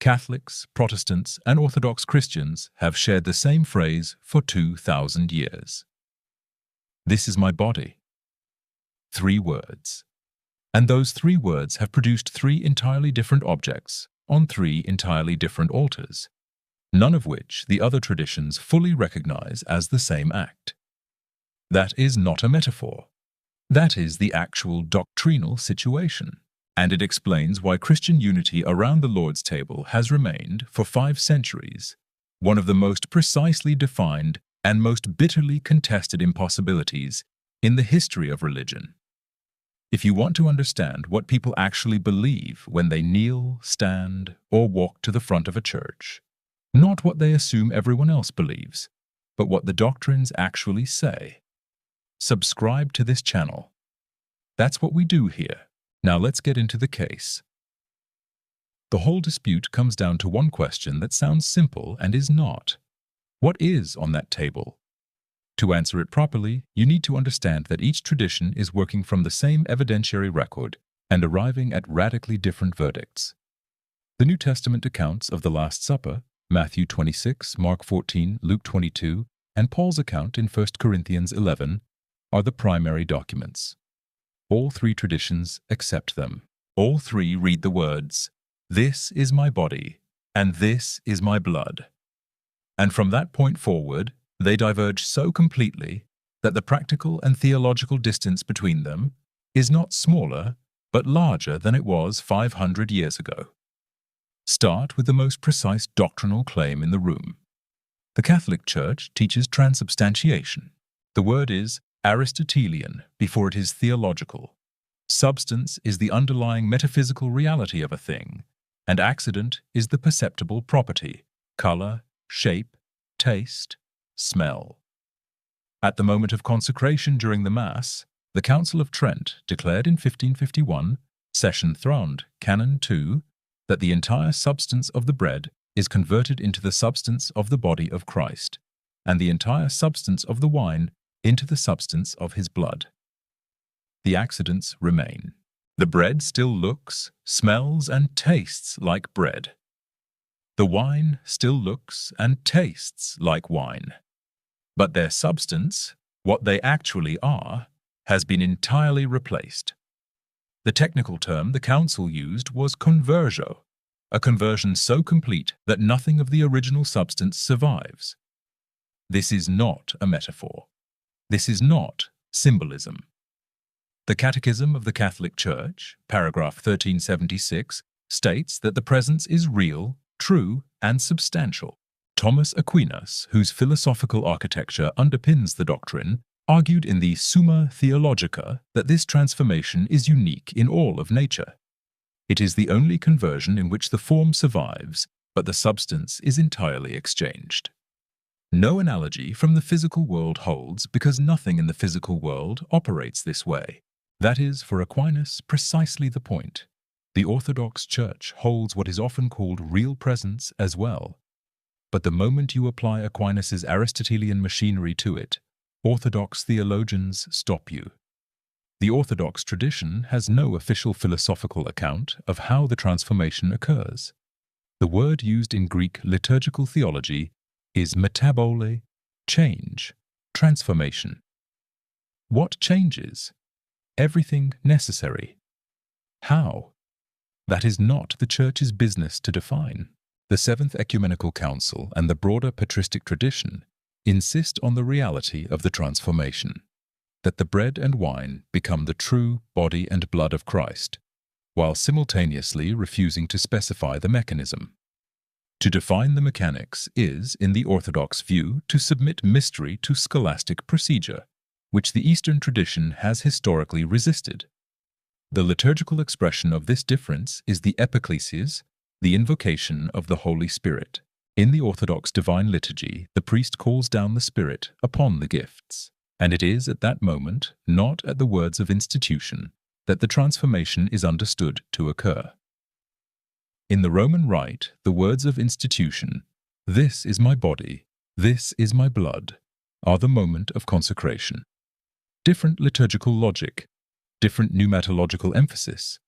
Catholics, Protestants, and Orthodox Christians have shared the same phrase for 2,000 years. This is my body. 3 words. And those 3 words have produced 3 entirely different objects on 3 entirely different altars, none of which the other traditions fully recognize as the same act. That is not a metaphor. That is the actual doctrinal situation, and it explains why Christian unity around the Lord's table has remained, for 5 centuries, one of the most precisely defined and most bitterly contested impossibilities in the history of religion. If you want to understand what people actually believe when they kneel, stand, or walk to the front of a church, not what they assume everyone else believes, but what the doctrines actually say, subscribe to this channel. That's what we do here. Now let's get into the case. The whole dispute comes down to one question that sounds simple and is not. What is on that table? To answer it properly, you need to understand that each tradition is working from the same evidentiary record and arriving at radically different verdicts. The New Testament accounts of the Last Supper, Matthew 26, Mark 14, Luke 22, and Paul's account in 1 Corinthians 11, are the primary documents. All 3 traditions accept them. All 3 read the words, "This is my body, and this is my blood." And from that point forward, they diverge so completely that the practical and theological distance between them is not smaller, but larger than it was 500 years ago. Start with the most precise doctrinal claim in the room. The Catholic Church teaches transubstantiation. The word is Aristotelian before it is theological. Substance is the underlying metaphysical reality of a thing, and accident is the perceptible property, color, shape, taste, smell. At the moment of consecration during the Mass, the Council of Trent declared in 1551, Session Thrond, Canon 2, that the entire substance of the bread is converted into the substance of the body of Christ, and the entire substance of the wine into the substance of his blood. The accidents remain. The bread still looks, smells, and tastes like bread. The wine still looks and tastes like wine. But their substance, what they actually are, has been entirely replaced. The technical term the Council used was Conversio, a conversion so complete that nothing of the original substance survives. This is not a metaphor. This is not symbolism. The Catechism of the Catholic Church, paragraph 1376, states that the presence is real, true, and substantial. Thomas Aquinas, whose philosophical architecture underpins the doctrine, argued in the Summa Theologica that this transformation is unique in all of nature. It is the only conversion in which the form survives, but the substance is entirely exchanged. No analogy from the physical world holds because nothing in the physical world operates this way. That is, for Aquinas, precisely the point. The Orthodox Church holds what is often called real presence as well. But the moment you apply Aquinas' Aristotelian machinery to it, Orthodox theologians stop you. The Orthodox tradition has no official philosophical account of how the transformation occurs. The word used in Greek liturgical theology is metabole, change, transformation. What changes? Everything necessary. How? That is not the Church's business to define. The Seventh Ecumenical Council and the broader patristic tradition insist on the reality of the transformation, that the bread and wine become the true body and blood of Christ, while simultaneously refusing to specify the mechanism. To define the mechanics is, in the Orthodox view, to submit mystery to scholastic procedure, which the Eastern tradition has historically resisted. The liturgical expression of this difference is the Epiclesis, the invocation of the Holy Spirit. In the Orthodox Divine Liturgy, the priest calls down the Spirit upon the gifts, and it is at that moment, not at the words of institution, that the transformation is understood to occur. In the Roman Rite, the words of institution, "This is my body, this is my blood," are the moment of consecration. Different liturgical logic, different pneumatological emphasis.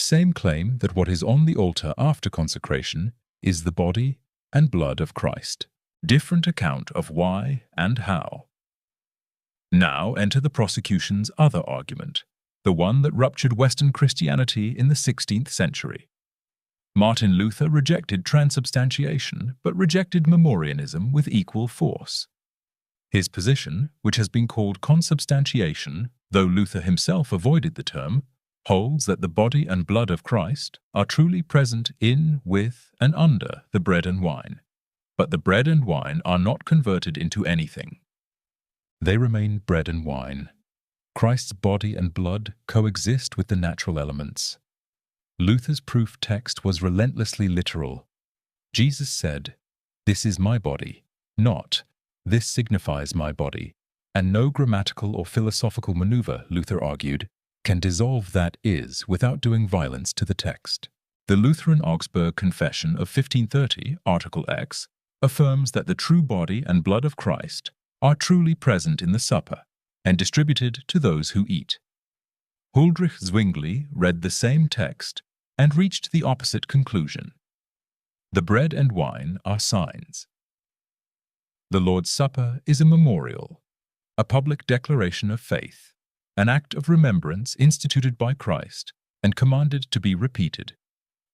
Same claim that what is on the altar after consecration is the body and blood of Christ. Different account of why and how. Now enter the prosecution's other argument, the one that ruptured Western Christianity in the 16th century. Martin Luther rejected transubstantiation, but rejected Memorialism with equal force. His position, which has been called Consubstantiation, though Luther himself avoided the term, holds that the body and blood of Christ are truly present in, with, and under the bread and wine, but the bread and wine are not converted into anything. They remain bread and wine. Christ's body and blood coexist with the natural elements. Luther's proof text was relentlessly literal. Jesus said, "This is my body," not, "This signifies my body," and no grammatical or philosophical maneuver, Luther argued, can dissolve that is without doing violence to the text. The Lutheran Augsburg Confession of 1530, Article X, affirms that the true body and blood of Christ are truly present in the supper and distributed to those who eat. Luther-Zwingli read the same text and reached the opposite conclusion. The bread and wine are signs. The Lord's Supper is a memorial, a public declaration of faith, an act of remembrance instituted by Christ and commanded to be repeated.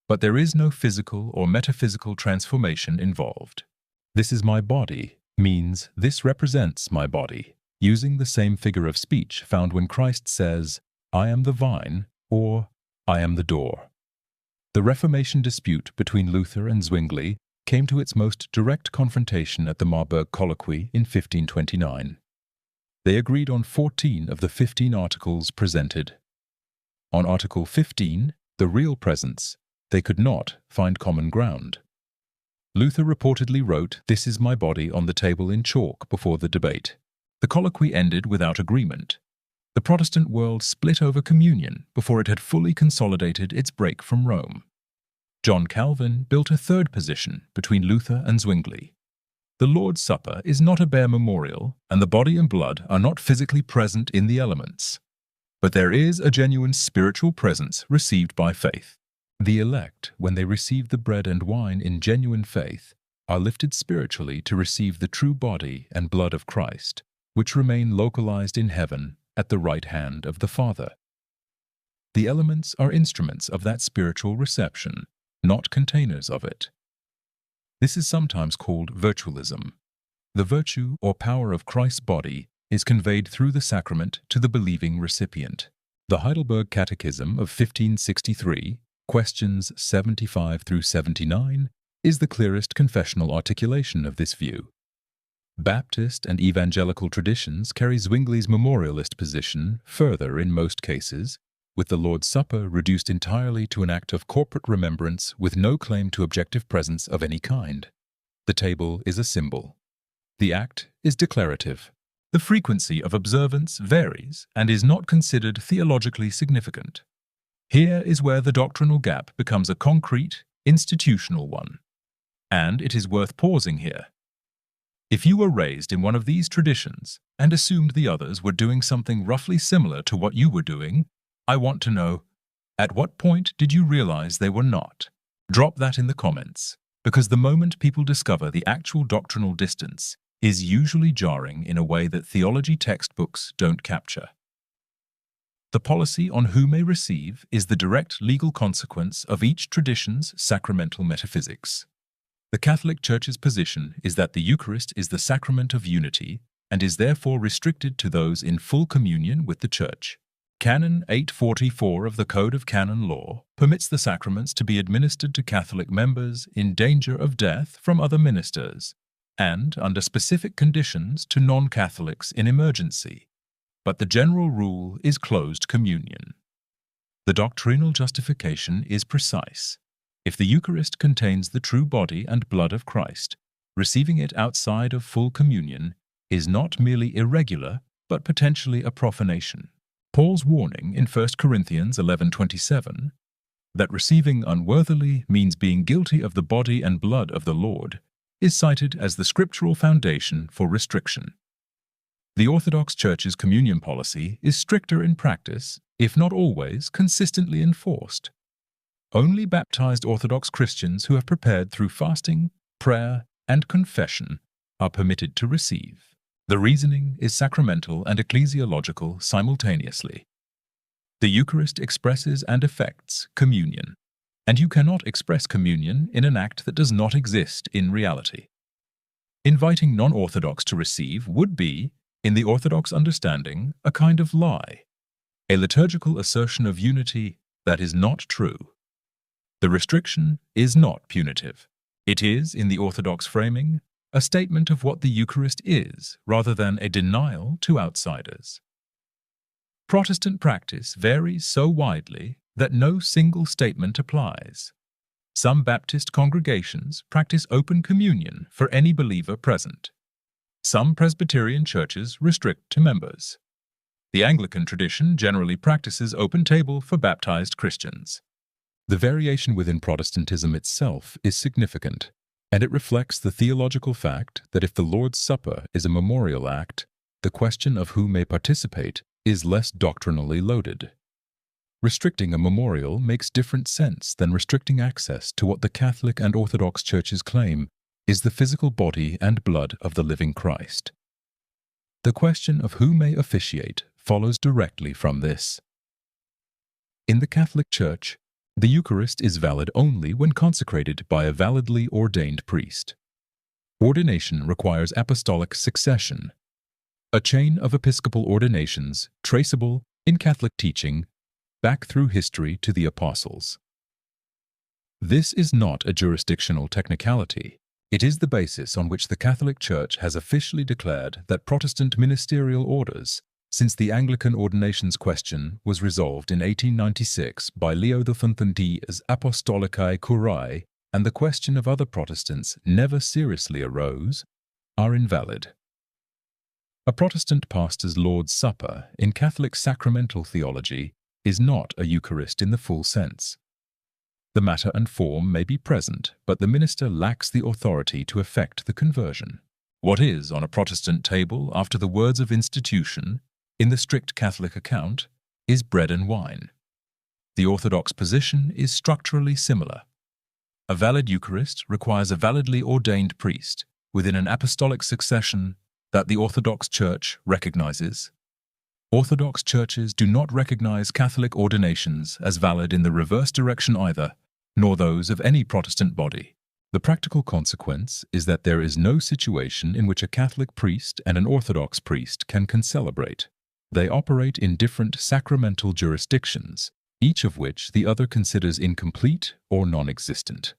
But there is no physical or metaphysical transformation involved. "This is my body" means "this represents my body," using the same figure of speech found when Christ says, "I am the vine," or "I am the door." The Reformation dispute between Luther and Zwingli came to its most direct confrontation at the Marburg colloquy in 1529. They agreed on 14 of the 15 articles presented. On Article 15, the real presence, they could not find common ground. Luther reportedly wrote, "This is my body" on the table in chalk before the debate. The colloquy ended without agreement. The Protestant world split over communion before it had fully consolidated its break from Rome. John Calvin built a third position between Luther and Zwingli. The Lord's Supper is not a bare memorial, and the body and blood are not physically present in the elements. But there is a genuine spiritual presence received by faith. The elect, when they receive the bread and wine in genuine faith, are lifted spiritually to receive the true body and blood of Christ, which remain localized in heaven at the right hand of the Father. The elements are instruments of that spiritual reception, not containers of it. This is sometimes called virtualism. The virtue or power of Christ's body is conveyed through the sacrament to the believing recipient. The Heidelberg Catechism of 1563, questions 75 through 79, is the clearest confessional articulation of this view. Baptist and evangelical traditions carry Zwingli's memorialist position further in most cases, with the Lord's Supper reduced entirely to an act of corporate remembrance with no claim to objective presence of any kind. The table is a symbol. The act is declarative. The frequency of observance varies and is not considered theologically significant. Here is where the doctrinal gap becomes a concrete, institutional one. And it is worth pausing here. If you were raised in one of these traditions and assumed the others were doing something roughly similar to what you were doing, I want to know, at what point did you realize they were not? Drop that in the comments, because the moment people discover the actual doctrinal distance is usually jarring in a way that theology textbooks don't capture. The policy on who may receive is the direct legal consequence of each tradition's sacramental metaphysics. The Catholic Church's position is that the Eucharist is the sacrament of unity and is therefore restricted to those in full communion with the Church. Canon 844 of the Code of Canon Law permits the sacraments to be administered to Catholic members in danger of death from other ministers, and, under specific conditions, to non-Catholics in emergency. But the general rule is closed communion. The doctrinal justification is precise. If the Eucharist contains the true body and blood of Christ, receiving it outside of full communion is not merely irregular, but potentially a profanation. Paul's warning in 1 Corinthians 11:27, that receiving unworthily means being guilty of the body and blood of the Lord, is cited as the scriptural foundation for restriction. The Orthodox Church's communion policy is stricter in practice, if not always consistently enforced. Only baptized Orthodox Christians who have prepared through fasting, prayer, and confession are permitted to receive. The reasoning is sacramental and ecclesiological simultaneously. The Eucharist expresses and effects communion, and you cannot express communion in an act that does not exist in reality. Inviting non-Orthodox to receive would be, in the Orthodox understanding, a kind of lie, a liturgical assertion of unity that is not true. The restriction is not punitive. It is, in the Orthodox framing, a statement of what the Eucharist is, rather than a denial to outsiders. Protestant practice varies so widely that no single statement applies. Some Baptist congregations practice open communion for any believer present. Some Presbyterian churches restrict to members. The Anglican tradition generally practices open table for baptized Christians. The variation within Protestantism itself is significant, and it reflects the theological fact that if the Lord's Supper is a memorial act, the question of who may participate is less doctrinally loaded. Restricting a memorial makes different sense than restricting access to what the Catholic and Orthodox churches claim is the physical body and blood of the living Christ. The question of who may officiate follows directly from this. In the Catholic Church, the Eucharist is valid only when consecrated by a validly ordained priest. Ordination requires apostolic succession, a chain of episcopal ordinations traceable, in Catholic teaching, back through history to the apostles. This is not a jurisdictional technicality. It is the basis on which the Catholic Church has officially declared that Protestant ministerial orders, since the Anglican ordinations question was resolved in 1896 by Leo XII's Apostolicae Curae and the question of other Protestants never seriously arose, are invalid. A Protestant pastor's Lord's Supper in Catholic sacramental theology is not a Eucharist in the full sense. The matter and form may be present, but the minister lacks the authority to effect the conversion. What is on a Protestant table after the words of institution, in the strict Catholic account, is bread and wine. The Orthodox position is structurally similar. A valid Eucharist requires a validly ordained priest within an apostolic succession that the Orthodox Church recognizes. Orthodox churches do not recognize Catholic ordinations as valid in the reverse direction either, nor those of any Protestant body. The practical consequence is that there is no situation in which a Catholic priest and an Orthodox priest can concelebrate. They operate in different sacramental jurisdictions, each of which the other considers incomplete or non-existent.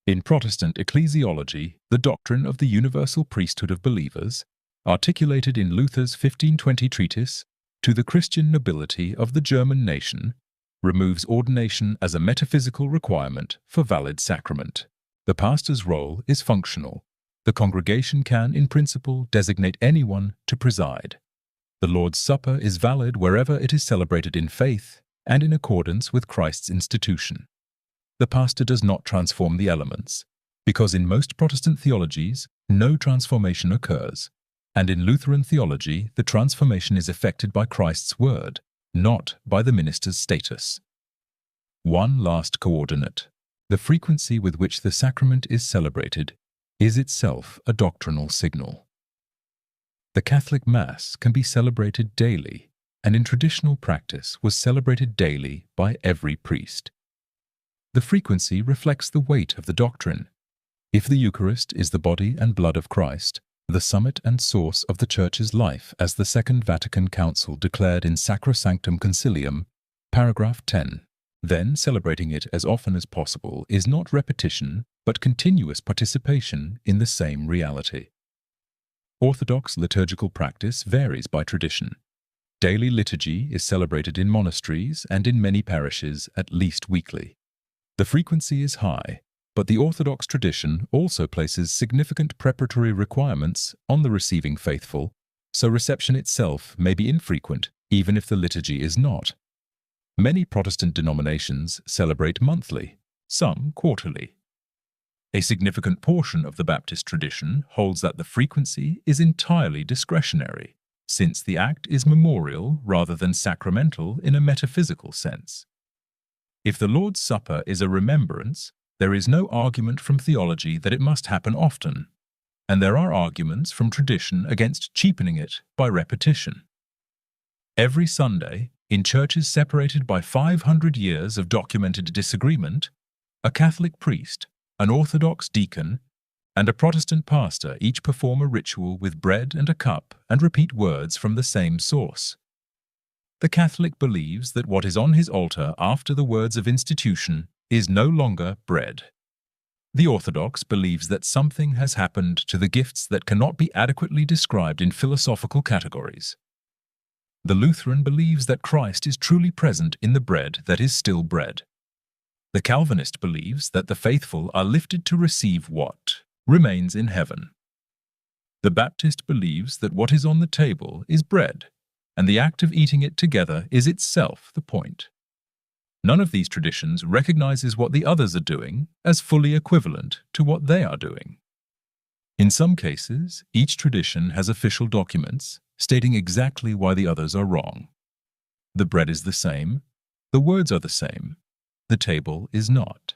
In Protestant ecclesiology, the doctrine of the universal priesthood of believers, articulated in Luther's 1520 treatise, To the Christian Nobility of the German Nation, removes ordination as a metaphysical requirement for valid sacrament. The pastor's role is functional. The congregation can, in principle, designate anyone to preside. The Lord's Supper is valid wherever it is celebrated in faith and in accordance with Christ's institution. The pastor does not transform the elements, because in most Protestant theologies, no transformation occurs, and in Lutheran theology, the transformation is effected by Christ's word, not by the minister's status. One last coordinate. The frequency with which the sacrament is celebrated is itself a doctrinal signal. The Catholic Mass can be celebrated daily, and in traditional practice was celebrated daily by every priest. The frequency reflects the weight of the doctrine. If the Eucharist is the body and blood of Christ, the summit and source of the Church's life, as the Second Vatican Council declared in Sacrosanctum Concilium, paragraph 10, then celebrating it as often as possible is not repetition, but continuous participation in the same reality. Orthodox liturgical practice varies by tradition. Daily liturgy is celebrated in monasteries and in many parishes at least weekly. The frequency is high, but the Orthodox tradition also places significant preparatory requirements on the receiving faithful, so reception itself may be infrequent even if the liturgy is not. Many Protestant denominations celebrate monthly, some quarterly. A significant portion of the Baptist tradition holds that the frequency is entirely discretionary, since the act is memorial rather than sacramental in a metaphysical sense. If the Lord's Supper is a remembrance, there is no argument from theology that it must happen often, and there are arguments from tradition against cheapening it by repetition. Every Sunday, in churches separated by 500 years of documented disagreement, a Catholic priest, an Orthodox deacon, and a Protestant pastor each perform a ritual with bread and a cup and repeat words from the same source. The Catholic believes that what is on his altar after the words of institution is no longer bread. The Orthodox believes that something has happened to the gifts that cannot be adequately described in philosophical categories. The Lutheran believes that Christ is truly present in the bread that is still bread. The Calvinist believes that the faithful are lifted to receive what remains in heaven. The Baptist believes that what is on the table is bread, and the act of eating it together is itself the point. None of these traditions recognizes what the others are doing as fully equivalent to what they are doing. In some cases, each tradition has official documents stating exactly why the others are wrong. The bread is the same, the words are the same, the table is not.